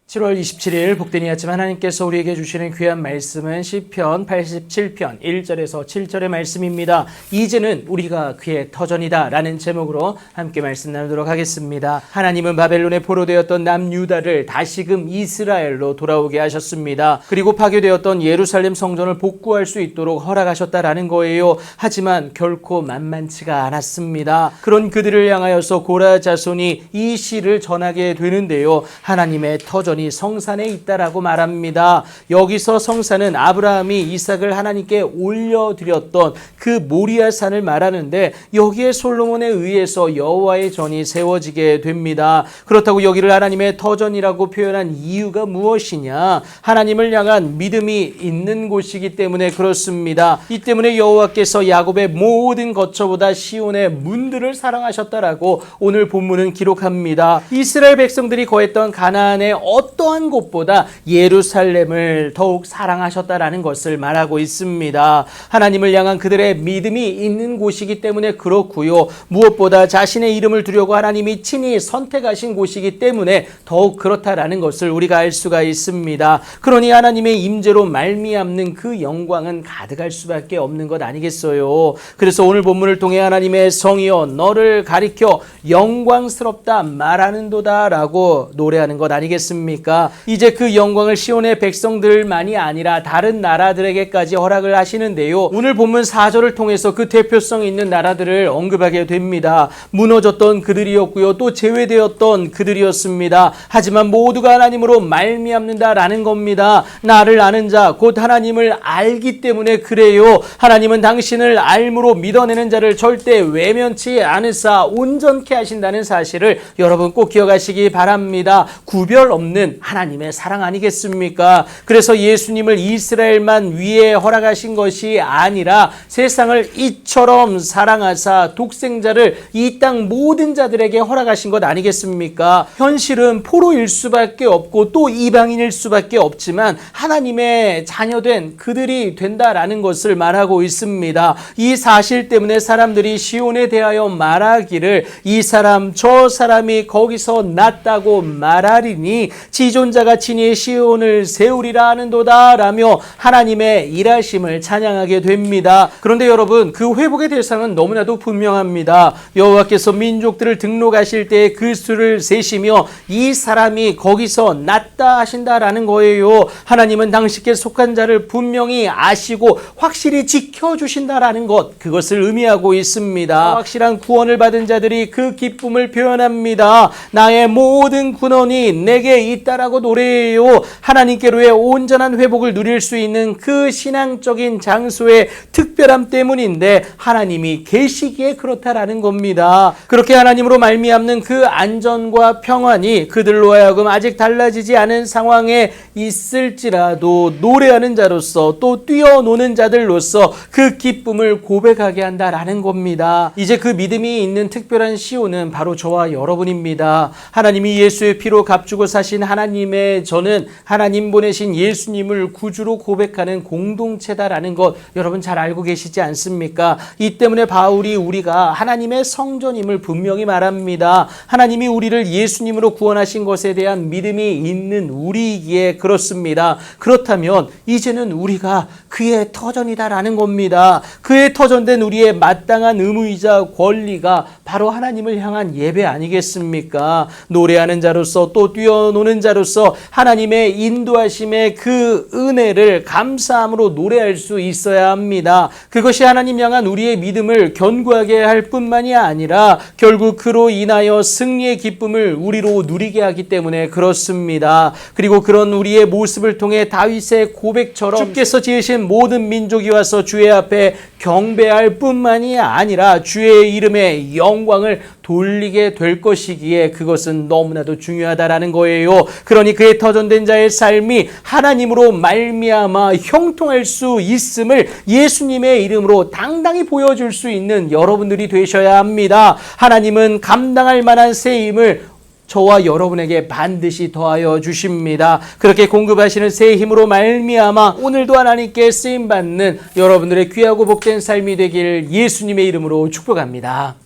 7월 27일 복된 아침 하나님께서 우리에게 주시는 귀한 말씀은 시편 87편 1절에서 7절의 말씀입니다. 이제는 우리가 그의 터전이다 라는 제목으로 함께 말씀 나누도록 하겠습니다. 하나님은 바벨론에 포로되었던 남유다를 다시금 이스라엘로 돌아오게 하셨습니다. 그리고 파괴되었던 예루살렘 성전을 복구할 수 있도록 허락하셨다라는 거예요. 하지만 결코 만만치가 않았습니다. 그런 그들을 향하여서 고라 자손이 이 시를 전하게 되는데요. 하나님의 터전이 성산에 있다라고 말합니다. 여기서 성산은 아브라함이 이삭을 하나님께 올려드렸던 그 모리아 산을 말하는데, 여기에 솔로몬에 의해서 여호와의 전이 세워지게 됩니다. 그렇다고 여기를 하나님의 터전이라고 표현한 이유가 무엇이냐? 하나님을 향한 믿음이 있는 곳이기 때문에 그렇습니다. 이 때문에 여호와께서 야곱의 모든 거처보다 시온의 문들을 사랑하셨다라고 오늘 본문은 기록합니다. 이스라엘 백성들이 거했던 가나안의 어떠한 곳보다 예루살렘을 더욱 사랑하셨다라는 것을 말하고 있습니다. 하나님을 향한 그들의 믿음이 있는 곳이기 때문에 그렇고요. 무엇보다 자신의 이름을 두려고 하나님이 친히 선택하신 곳이기 때문에 더욱 그렇다라는 것을 우리가 알 수가 있습니다. 그러니 하나님의 임재로 말미암는 그 영광은 가득할 수밖에 없는 것 아니겠어요? 그래서 오늘 본문을 통해 하나님의 성이여 너를 가리켜 영광스럽다 말하는도다 라고 노래하는 것 아니겠습니까? 이제 그 영광을 시온의 백성들만이 아니라 다른 나라들에게까지 허락을 하시는데요. 오늘 본문 4절을 통해서 그 대표성 있는 나라들을 언급하게 됩니다. 무너졌던 그들이었고요. 또 제외되었던 그들이었습니다. 하지만 모두가 하나님으로 말미암는다라는 겁니다. 나를 아는 자, 곧 하나님을 알기 때문에 그래요. 하나님은 당신을 알므로 믿어내는 자를 절대 외면치 않으사 온전케 하신다는 사실을 여러분 꼭 기억하시기 바랍니다. 구별 없는 하나님의 사랑 아니겠습니까? 그래서 예수님을 이스라엘만 위에 허락하신 것이 아니라 세상을 이처럼 사랑하사 독생자를 이 땅 모든 자들에게 허락하신 것 아니겠습니까? 현실은 포로일 수밖에 없고 또 이방인일 수밖에 없지만 하나님의 자녀된 그들이 된다라는 것을 말하고 있습니다. 이 사실 때문에 사람들이 시온에 대하여 말하기를 이 사람 저 사람이 거기서 났다고 말하리니 지존자가 친히 시온을 세우리라 하는도다 라며 하나님의 일하심을 찬양하게 됩니다. 그런데 여러분, 그 회복의 대상은 너무나도 분명합니다. 여호와께서 민족들을 등록하실 때 그 수를 세시며 이 사람이 거기서 났다 하신다라는 거예요. 하나님은 당신께 속한 자를 분명히 아시고 확실히 지켜주신다라는 것, 그것을 의미하고 있습니다. 확실한 구원을 받은 자들이 그 기쁨을 표현합니다. 나의 모든 군원이 내게 있다라고 노래해요. 하나님께로의 온전한 회복을 누릴 수 있는 그 신앙적인 장소의 특별함 때문인데 하나님이 계시기에 그렇다라는 겁니다. 그렇게 하나님으로 말미암는 그 안전과 평안이 그들로 하여금 아직 달라지지 않은 상황에 있을지라도 노래하는 자로서 또 뛰어노는 자들로서 그 기쁨을 고백하게 한다라는 겁니다. 이제 그 믿음이 있는 특별한 시온은 바로 저와 여러분입니다. 하나님이 예수의 피로 값주고 사신 하나님의 저는 하나님 보내신 예수님을 구주로 고백하는 공동체다라는 것 여러분 잘 알고 계시지 않습니까? 이 때문에 바울이 우리가 하나님의 성전임을 분명히 말합니다. 하나님이 우리를 예수님으로 구원하신 것에 대한 믿음이 있는 우리이기에 그렇습니다. 그렇다면 이제는 우리가 그의 터전이다라는 겁니다. 그의 터전된 우리의 마땅한 의무이자 권리가 바로 하나님을 향한 예배 아니겠습니까? 노래하는 자로서 또 뛰어노는 자로서 하나님의 인도하심의 그 은혜를 감사함으로 노래할 수 있어야 합니다. 그것이 하나님 향한 우리의 믿음을 견고하게 할 뿐만이 아니라 결국 그로 인하여 승리의 기쁨을 우리로 누리게 하기 때문에 그렇습니다. 그리고 그런 우리의 모습을 통해 다윗의 고백처럼 주께서 지으신 모든 민족이 와서 주의 앞에 경배할 뿐만이 아니라 주의 이름의 영광을 돌리게 될 것이기에 그것은 너무나도 중요하다라는 거예요. 그러니 그의 터전된 자의 삶이 하나님으로 말미암아 형통할 수 있음을 예수님의 이름으로 당당히 보여줄 수 있는 여러분들이 되셔야 합니다. 하나님은 감당할 만한 새 힘을 저와 여러분에게 반드시 더하여 주십니다. 그렇게 공급하시는 새 힘으로 말미암아 오늘도 하나님께 쓰임받는 여러분들의 귀하고 복된 삶이 되길 예수님의 이름으로 축복합니다.